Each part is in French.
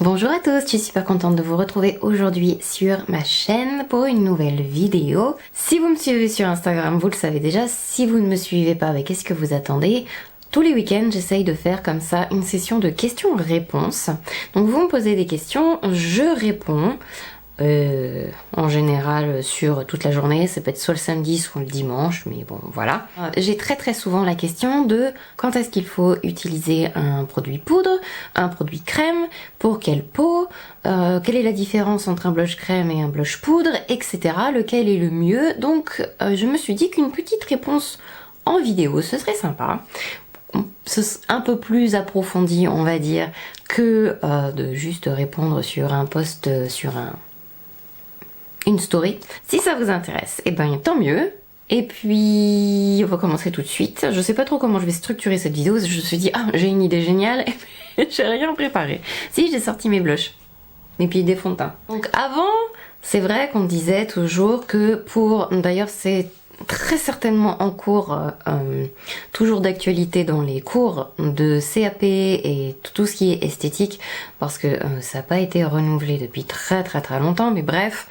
Bonjour à tous, je suis super contente de vous retrouver aujourd'hui sur ma chaîne pour une nouvelle vidéo. Si vous me suivez sur Instagram, vous le savez déjà. Si vous ne me suivez pas, qu'est-ce que vous attendez? Tous les week-ends, j'essaye de faire comme ça une session de questions-réponses. Donc vous me posez des questions, je réponds. En général sur toute la journée, ça peut être soit le samedi soit le dimanche, mais bon voilà. J'ai très souvent la question de quand est-ce qu'il faut utiliser un produit poudre, un produit crème, pour quelle peau, quelle est la différence entre un blush crème et un blush poudre, etc. Lequel est le mieux. Donc je me suis dit qu'une petite réponse en vidéo, ce serait sympa. C'est un peu plus approfondi, on va dire, que de juste répondre sur un post, sur une story. Si ça vous intéresse, et ben tant mieux. Et puis on va commencer tout de suite. Je sais pas trop comment je vais structurer cette vidéo. Je me suis dit, ah, j'ai une idée géniale, et j'ai rien préparé. Si, j'ai sorti mes blushs et puis des fonds de teint. Donc avant, c'est vrai qu'on disait toujours que pour, d'ailleurs c'est très certainement en cours, toujours d'actualité dans les cours de CAP et tout ce qui est esthétique, parce que ça n'a pas été renouvelé depuis très longtemps, mais bref,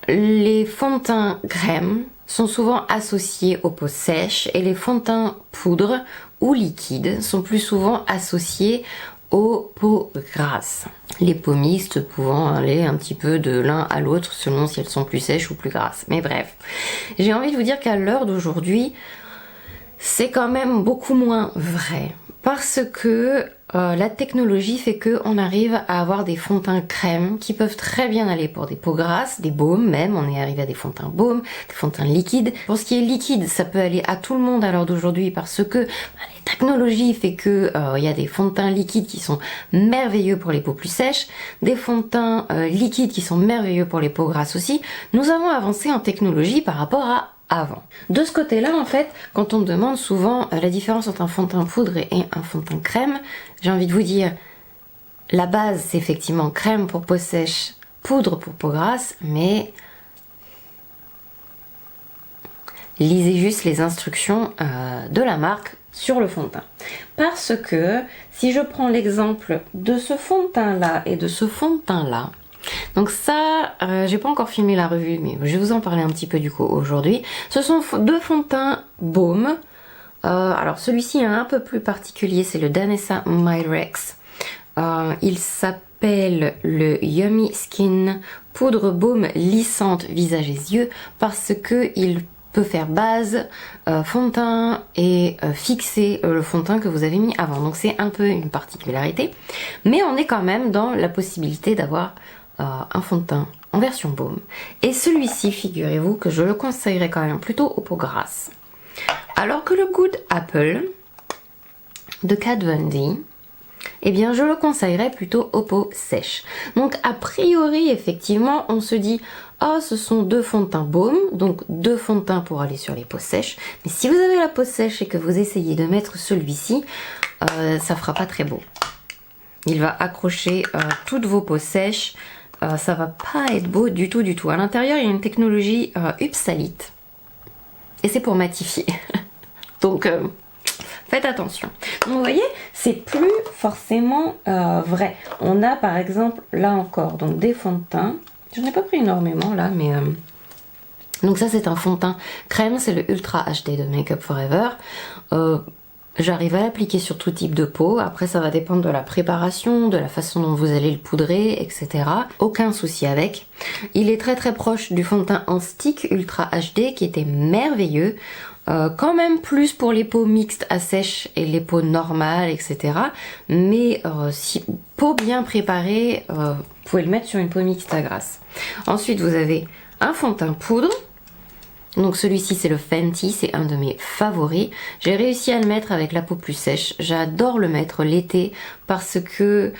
les fonds de teint crème sont souvent associés aux peaux sèches et les fonds de teint poudre ou liquides sont plus souvent associés aux peaux grasses. Les peaux mixtes pouvant aller un petit peu de l'un à l'autre selon si elles sont plus sèches ou plus grasses. Mais bref, j'ai envie de vous dire qu'à l'heure d'aujourd'hui, c'est quand même beaucoup moins vrai. Parce que la technologie fait qu'on arrive à avoir des fonds de teint crème qui peuvent très bien aller pour des peaux grasses, des baumes même, on est arrivé à des fonds de teint baumes, des fonds de teint liquides. Pour ce qui est liquide, ça peut aller à tout le monde à l'heure d'aujourd'hui parce que la technologie fait que y a des fonds de teint liquides qui sont merveilleux pour les peaux plus sèches, des fonds de teint liquides qui sont merveilleux pour les peaux grasses aussi. Nous avons avancé en technologie par rapport à avant. De ce côté-là, en fait, quand on me demande souvent la différence entre un fond de teint poudre et un fond de teint crème, j'ai envie de vous dire, la base c'est effectivement crème pour peau sèche, poudre pour peau grasse, mais lisez juste les instructions de la marque sur le fond de teint. Parce que si je prends l'exemple de ce fond de teint là et de ce fond de teint là, donc ça, j'ai pas encore filmé la revue, mais je vais vous en parler un petit peu du coup aujourd'hui. Ce sont deux fonds de teint baume. Alors celui-ci est un peu plus particulier, c'est le Danessa Myrex. Il s'appelle le Yummy Skin poudre baume lissante visage et yeux parce que il peut faire base, fond de teint et fixer le fond de teint que vous avez mis avant. Donc c'est un peu une particularité, mais on est quand même dans la possibilité d'avoir un fond de teint en version baume. Et celui-ci, figurez-vous que je le conseillerais quand même plutôt aux peaux grasses. Alors que le Good Apple de Kat Von D, eh bien je le conseillerais plutôt aux peaux sèches. Donc a priori, effectivement, on se dit ah, ce sont deux fonds de teint baume, donc deux fonds de teint pour aller sur les peaux sèches. Mais si vous avez la peau sèche et que vous essayez de mettre celui-ci, ça fera pas très beau. Il va accrocher toutes vos peaux sèches. Ça va pas être beau du tout. À l'intérieur, il y a une technologie Upsalite. Et c'est pour matifier. Donc, faites attention. Donc, vous voyez, c'est plus forcément vrai. On a par exemple, là encore, donc des fonds de teint. Je n'ai pas pris énormément là, mais... Donc ça, c'est un fond de teint crème. C'est le Ultra HD de Make Up Forever. J'arrive à l'appliquer sur tout type de peau. Après, ça va dépendre de la préparation, de la façon dont vous allez le poudrer, etc. Aucun souci avec. Il est très proche du fond de teint en stick Ultra HD qui était merveilleux. Quand même plus pour les peaux mixtes à sèche et les peaux normales, etc. Mais si peau bien préparée, vous pouvez le mettre sur une peau mixte à grasse. Ensuite, vous avez un fond de teint poudre. Donc celui-ci c'est le Fenty, c'est un de mes favoris. J'ai réussi à le mettre avec la peau plus sèche. J'adore le mettre l'été parce que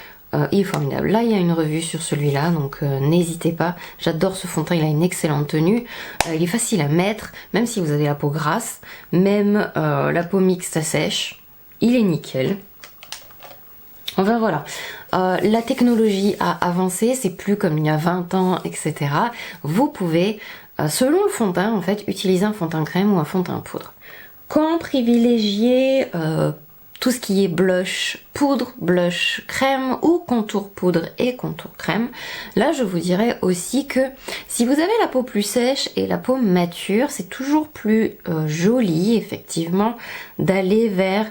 il est formidable. Là il y a une revue sur celui-là, donc n'hésitez pas. J'adore ce fond de teint, il a une excellente tenue. Il est facile à mettre, même si vous avez la peau grasse, même la peau mixte à sèche. Il est nickel. Enfin voilà, la technologie a avancé, c'est plus comme il y a 20 ans, etc. Vous pouvez selon le fond de teint en fait, utilisez un fond de teint crème ou un fond de teint poudre. Quand privilégier tout ce qui est blush poudre, blush crème ou contour poudre et contour crème, là je vous dirais aussi que si vous avez la peau plus sèche et la peau mature, c'est toujours plus joli effectivement d'aller vers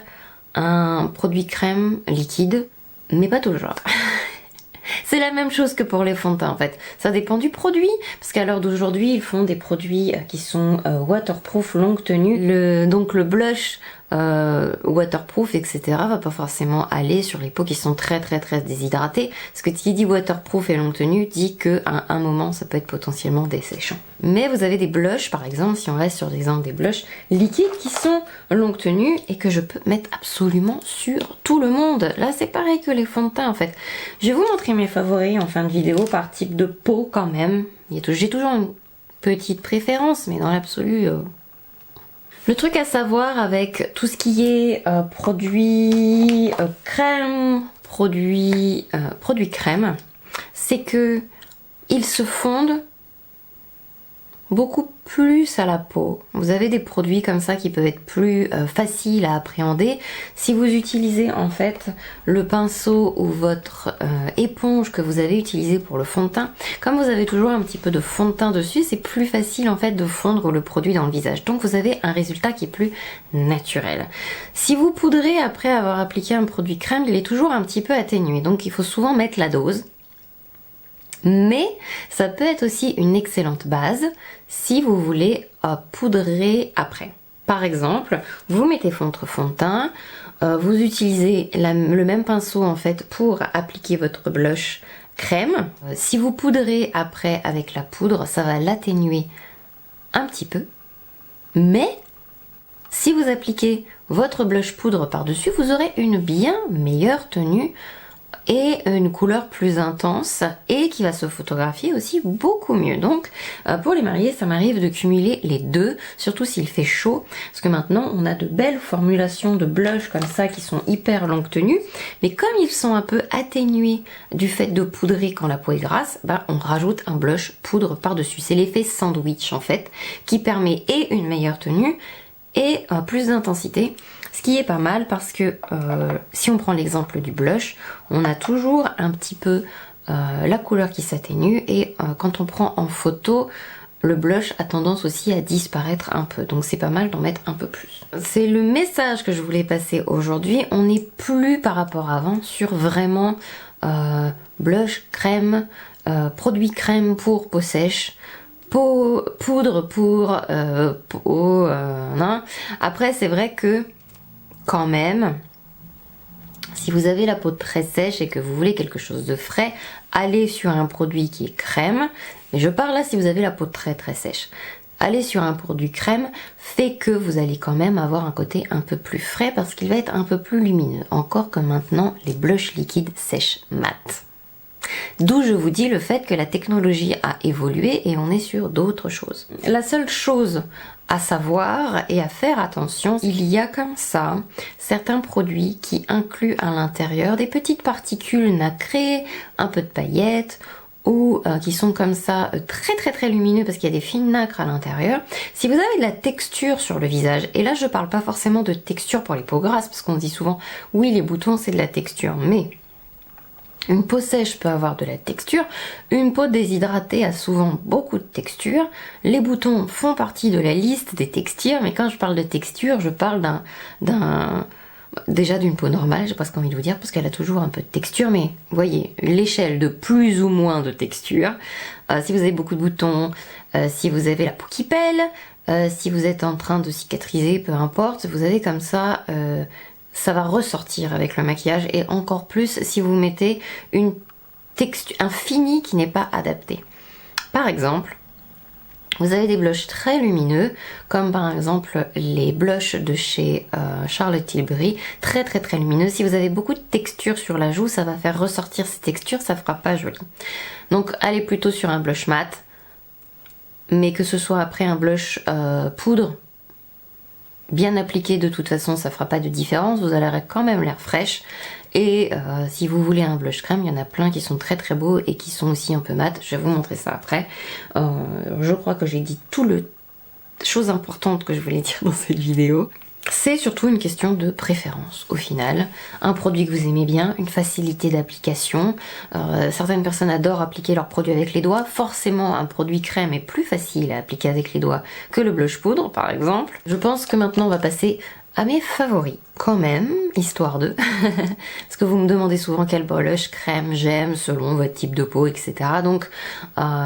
un produit crème liquide, mais pas toujours. C'est la même chose que pour les fonds de teint en fait. Ça dépend du produit, parce qu'à l'heure d'aujourd'hui, ils font des produits qui sont waterproof, longue tenue. Donc le blush waterproof, etc. va pas forcément aller sur les peaux qui sont très déshydratées. Parce que qui dit waterproof et longue tenue dit que à un moment, ça peut être potentiellement desséchant. Mais vous avez des blushs, par exemple, si on reste sur l'exemple des blushs liquides qui sont longue tenue et que je peux mettre absolument sur tout le monde. Là, c'est pareil que les fonds de teint en fait. Je vais vous montrer mes favoris en fin de vidéo par type de peau quand même. J'ai toujours une petite préférence, mais dans l'absolu... Le truc à savoir avec tout ce qui est produits crème, produits crème, c'est que ils se fondent beaucoup plus à la peau. Vous avez des produits comme ça qui peuvent être plus faciles à appréhender. Si vous utilisez en fait le pinceau ou votre éponge que vous avez utilisé pour le fond de teint, comme vous avez toujours un petit peu de fond de teint dessus, c'est plus facile en fait de fondre le produit dans le visage. Donc vous avez un résultat qui est plus naturel. Si vous poudrez après avoir appliqué un produit crème, il est toujours un petit peu atténué. Donc il faut souvent mettre la dose. Mais ça peut être aussi une excellente base si vous voulez poudrer après. Par exemple, vous mettez votre fond de teint, vous utilisez le même pinceau en fait pour appliquer votre blush crème. Si vous poudrez après avec la poudre, ça va l'atténuer un petit peu. Mais si vous appliquez votre blush poudre par-dessus, vous aurez une bien meilleure tenue et une couleur plus intense et qui va se photographier aussi beaucoup mieux. Donc pour les mariés, ça m'arrive de cumuler les deux, surtout s'il fait chaud, parce que maintenant on a de belles formulations de blush comme ça qui sont hyper longue tenue, mais comme ils sont un peu atténués du fait de poudrer quand la peau est grasse, bah on rajoute un blush poudre par-dessus. C'est l'effet sandwich en fait, qui permet et une meilleure tenue et plus d'intensité. Ce qui est pas mal parce que si on prend l'exemple du blush, on a toujours un petit peu la couleur qui s'atténue et quand on prend en photo, le blush a tendance aussi à disparaître un peu. Donc c'est pas mal d'en mettre un peu plus. C'est le message que je voulais passer aujourd'hui. On n'est plus par rapport à avant sur vraiment blush, crème, produit crème pour peau sèche. Poudre pour peau... non. Après c'est vrai que quand même, si vous avez la peau très sèche et que vous voulez quelque chose de frais, allez sur un produit qui est crème. Mais je parle là si vous avez la peau très sèche. Aller sur un produit crème fait que vous allez quand même avoir un côté un peu plus frais parce qu'il va être un peu plus lumineux. Encore que maintenant, les blushs liquides sèchent mat. D'où je vous dis le fait que la technologie a évolué et on est sur d'autres choses. La seule chose à savoir et à faire attention, il y a comme ça certains produits qui incluent à l'intérieur des petites particules nacrées, un peu de paillettes ou qui sont comme ça très lumineux parce qu'il y a des fines nacres à l'intérieur. Si vous avez de la texture sur le visage, et là je parle pas forcément de texture pour les peaux grasses parce qu'on dit souvent oui les boutons c'est de la texture, mais une peau sèche peut avoir de la texture, une peau déshydratée a souvent beaucoup de texture. Les boutons font partie de la liste des textures, mais quand je parle de texture, je parle déjà d'une peau normale, j'ai presque envie de vous dire, parce qu'elle a toujours un peu de texture, mais vous voyez, l'échelle de plus ou moins de texture. Si vous avez beaucoup de boutons, si vous avez la peau qui pèle, si vous êtes en train de cicatriser, peu importe, vous avez comme ça... ça va ressortir avec le maquillage et encore plus si vous mettez une texture, un fini qui n'est pas adapté. Par exemple, vous avez des blushs très lumineux, comme par exemple les blushs de chez Charlotte Tilbury, très lumineux. Si vous avez beaucoup de texture sur la joue, ça va faire ressortir ces textures, ça fera pas joli. Donc allez plutôt sur un blush mat, mais que ce soit après un blush poudre, bien appliqué, de toute façon, ça fera pas de différence. Vous allez quand même l'air fraîche. Et si vous voulez un blush crème, il y en a plein qui sont très très beaux et qui sont aussi un peu mat. Je vais vous montrer ça après. Je crois que j'ai dit tout le chose importante que je voulais dire dans cette vidéo. C'est surtout une question de préférence au final. Un produit que vous aimez bien, une facilité d'application. Certaines personnes adorent appliquer leurs produits avec les doigts. Forcément, un produit crème est plus facile à appliquer avec les doigts que le blush poudre par exemple. Je pense que maintenant on va passer à mes favoris quand même, histoire de. Parce que vous me demandez souvent quel blush crème j'aime selon votre type de peau, etc. Donc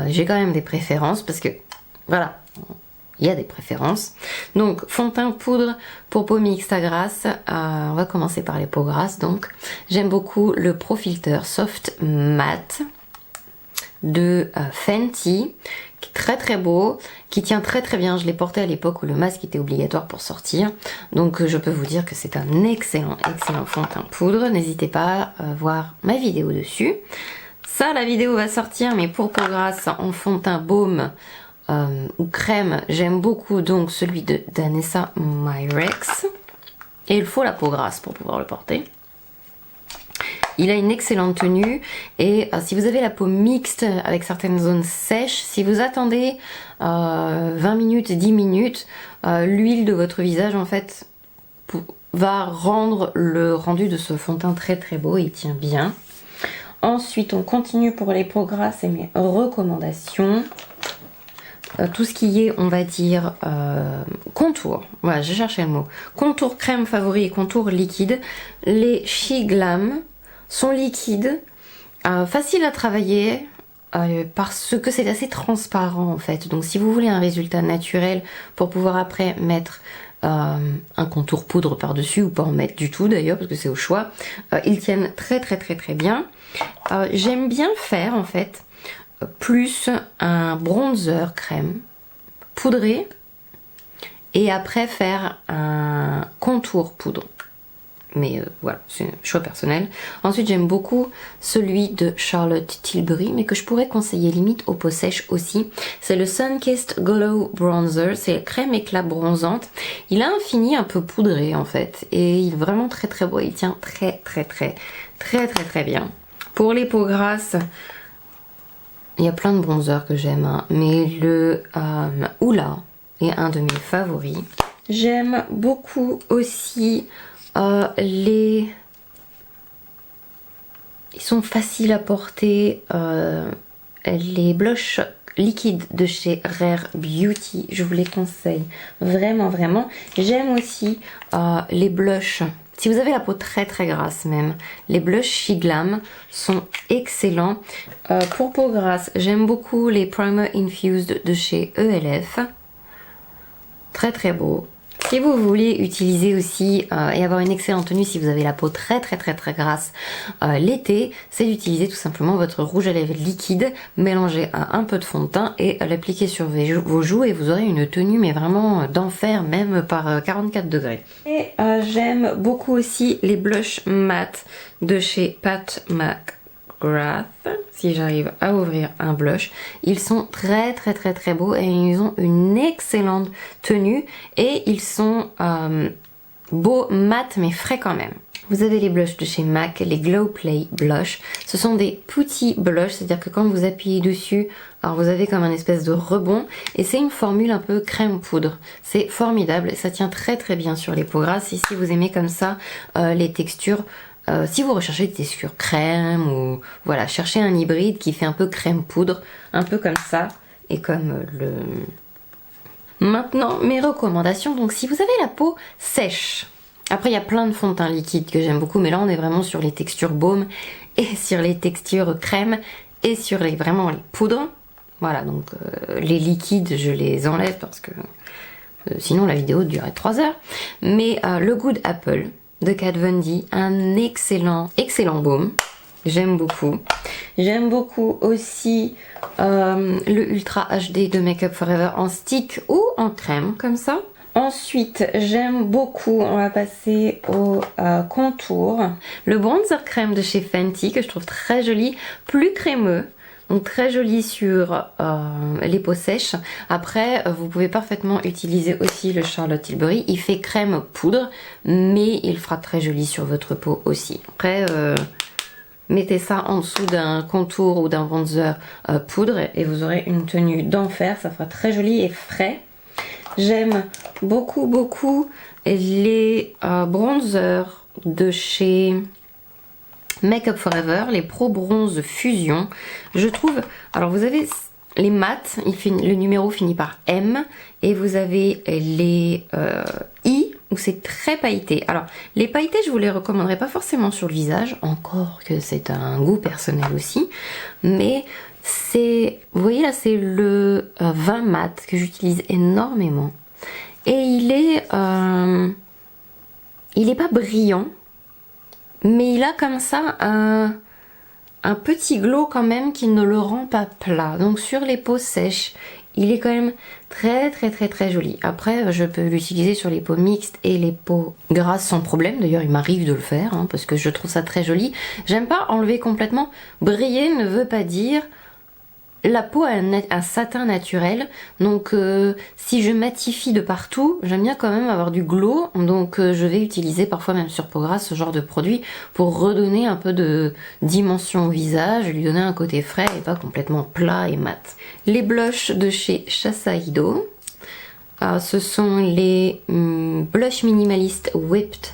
j'ai quand même des préférences parce que voilà. Il y a des préférences. Donc, fond de teint poudre pour peau mixte à grasse. On va commencer par les peaux grasses. Donc, j'aime beaucoup le Pro Filter Soft Matte de Fenty, qui est très très beau, qui tient très très bien. Je l'ai porté à l'époque où le masque était obligatoire pour sortir. Donc, je peux vous dire que c'est un excellent fond de teint poudre. N'hésitez pas à voir ma vidéo dessus. Ça, la vidéo va sortir, mais pour peau grasse en fond de teint baume, ou crème, j'aime beaucoup donc celui de Danessa Myricks. Et il faut la peau grasse pour pouvoir le porter. Il a une excellente tenue et si vous avez la peau mixte avec certaines zones sèches, si vous attendez 20 minutes, 10 minutes, l'huile de votre visage en fait va rendre le rendu de ce fond de teint très très beau, il tient bien. Ensuite on continue pour les peaux grasses et mes recommandations. Tout ce qui est, on va dire, contour. Voilà, j'ai cherché le mot. Contour crème favori et contour liquide. Les She Glam sont liquides, faciles à travailler, parce que c'est assez transparent en fait. Donc si vous voulez un résultat naturel pour pouvoir après mettre un contour poudre par-dessus, ou pas en mettre du tout d'ailleurs, parce que c'est au choix, ils tiennent très très très très bien. J'aime bien faire en fait plus un bronzer crème poudré et après faire un contour poudre. Mais voilà, c'est un choix personnel. Ensuite, j'aime beaucoup celui de Charlotte Tilbury, mais que je pourrais conseiller limite aux peaux sèches aussi. C'est le Sunkissed Glow Bronzer. C'est crème éclat bronzante. Il a un fini un peu poudré en fait. Et il est vraiment très très beau. Il tient très très très très très très bien. Pour les peaux grasses, il y a plein de bronzers que j'aime, hein, mais le Hoola est un de mes favoris. J'aime beaucoup aussi ils sont faciles à porter, les blushs liquides de chez Rare Beauty, je vous les conseille vraiment vraiment. J'aime aussi les blushs. Si vous avez la peau très très grasse même, les blushs She Glam sont excellents. Pour peau grasse, j'aime beaucoup les Primer Infused de chez ELF. Très très beau. Si vous voulez utiliser aussi et avoir une excellente tenue si vous avez la peau très très très très grasse l'été, c'est d'utiliser tout simplement votre rouge à lèvres liquide mélangé à un peu de fond de teint et l'appliquer sur vos joues et vous aurez une tenue mais vraiment d'enfer, même par 44 degrés. Et j'aime beaucoup aussi les blushs mat de chez Pat McGrath. Si j'arrive à ouvrir un blush, ils sont très très très très beaux et ils ont une excellente tenue et ils sont beaux, mat mais frais quand même. Vous avez les blushs de chez MAC, les Glow Play Blush. Ce sont des petits blushs, c'est-à-dire que quand vous appuyez dessus, alors vous avez comme un espèce de rebond et c'est une formule un peu crème poudre. C'est formidable et ça tient très très bien sur les peaux grasses. Et si vous aimez comme ça les textures, si vous recherchez des textures crème ou voilà, cherchez un hybride qui fait un peu crème poudre, un peu comme ça et comme le... Maintenant mes recommandations, donc si vous avez la peau sèche, après il y a plein de fonds de teint liquides que j'aime beaucoup, mais là on est vraiment sur les textures baume et sur les textures crème et sur vraiment les poudres. Voilà, donc les liquides je les enlève parce que sinon la vidéo durerait 3 heures. Mais le Good Apple de Kat Von D, un excellent baume, j'aime beaucoup. J'aime beaucoup aussi le Ultra HD de Make Up Forever en stick ou en crème comme ça. Ensuite j'aime beaucoup, on va passer au contour, le bronzer crème de chez Fenty que je trouve très joli, plus crémeux, Donc très joli sur les peaux sèches. Après, vous pouvez parfaitement utiliser aussi le Charlotte Tilbury. Il fait crème poudre, mais il fera très joli sur votre peau aussi. Après, mettez ça en dessous d'un contour ou d'un bronzer poudre et vous aurez une tenue d'enfer. Ça fera très joli et frais. J'aime beaucoup, beaucoup les bronzers de chez Make Up For Ever, les Pro Bronze Fusion. Je trouve, alors vous avez les mats, le numéro finit par M, et vous avez les I, où c'est très pailleté. Alors, les pailletés, je vous les recommanderais pas forcément sur le visage, encore que c'est un goût personnel aussi, mais c'est, vous voyez là, c'est le 20 mat que j'utilise énormément. Et il est pas brillant, mais il a comme ça un petit glow quand même qui ne le rend pas plat. Donc sur les peaux sèches, il est quand même très très très très joli. Après, je peux l'utiliser sur les peaux mixtes et les peaux grasses sans problème. D'ailleurs, il m'arrive de le faire hein, parce que je trouve ça très joli. J'aime pas enlever complètement. Briller ne veut pas dire... La peau a un satin naturel, donc si je matifie de partout, j'aime bien quand même avoir du glow, donc je vais utiliser parfois même sur peau grasse ce genre de produit pour redonner un peu de dimension au visage, lui donner un côté frais et pas complètement plat et mat. Les blushs de chez Shiseido, ce sont les blush minimaliste Whipped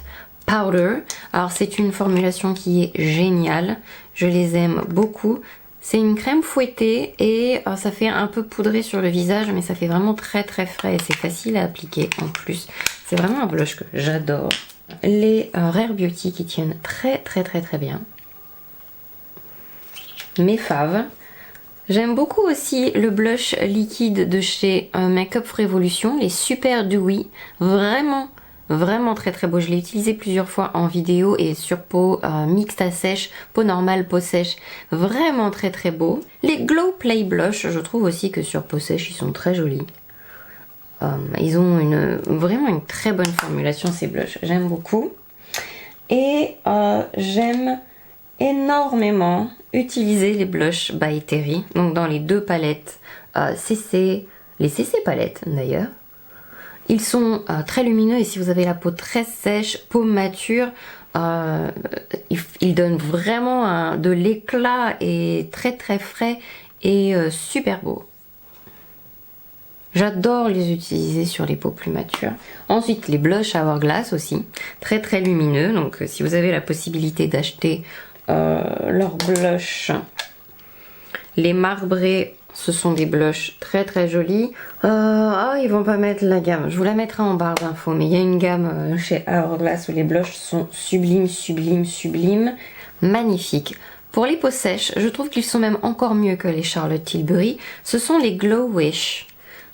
Powder. Alors c'est une formulation qui est géniale, je les aime beaucoup. C'est une crème fouettée et ça fait un peu poudré sur le visage, mais ça fait vraiment très très frais et c'est facile à appliquer en plus. C'est vraiment un blush que j'adore. Les Rare Beauty qui tiennent très très très très bien. Mes faves. J'aime beaucoup aussi le blush liquide de chez Make Up Revolution, les Super Dewy. Vraiment très très beau, je l'ai utilisé plusieurs fois en vidéo et sur peau mixte à sèche, peau normale, peau sèche, vraiment très très beau. Les Glow Play Blush, je trouve aussi que sur peau sèche ils sont très jolis. Ils ont vraiment une très bonne formulation ces blushs, j'aime beaucoup. Et j'aime énormément utiliser les blushs by Terry, donc dans les deux palettes CC, les CC palettes d'ailleurs. Ils sont très lumineux et si vous avez la peau très sèche, peau mature, ils donnent vraiment de l'éclat et très très frais et super beau. J'adore les utiliser sur les peaux plus matures. Ensuite, les blushs Hourglass aussi, très très lumineux. Donc si vous avez la possibilité d'acheter leurs blushs, les marbrés, ce sont des blushs très très jolis. Ils vont pas mettre la gamme. Je vous la mettrai en barre d'infos. Mais il y a une gamme chez Hourglass où les blushs sont sublimes, sublimes, sublimes. Magnifiques. Pour les peaux sèches, je trouve qu'ils sont même encore mieux que les Charlotte Tilbury. Ce sont les Glow Wish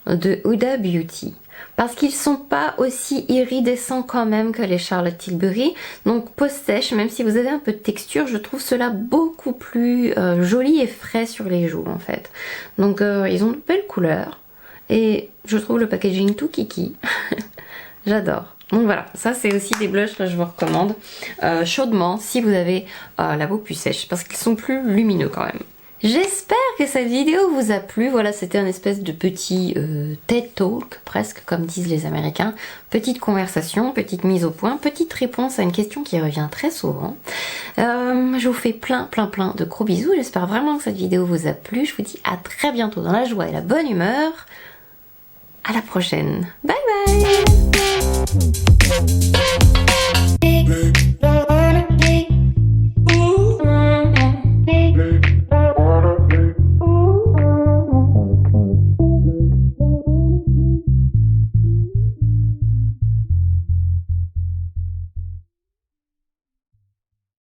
de Huda Beauty. Parce qu'ils sont pas aussi iridescents quand même que les Charlotte Tilbury. Donc peau sèche, même si vous avez un peu de texture, je trouve cela beaucoup plus joli et frais sur les joues en fait. Donc ils ont de belles couleurs. Et je trouve le packaging tout kiki. J'adore. Donc voilà, ça c'est aussi des blushs que je vous recommande chaudement si vous avez la peau plus sèche. Parce qu'ils sont plus lumineux quand même. J'espère que cette vidéo vous a plu. Voilà, c'était un espèce de petit TED Talk, presque comme disent les Américains. Petite conversation, petite mise au point, petite réponse à une question qui revient très souvent. Je vous fais plein de gros bisous. J'espère vraiment que cette vidéo vous a plu. Je vous dis à très bientôt dans la joie et la bonne humeur. À la prochaine. Bye bye.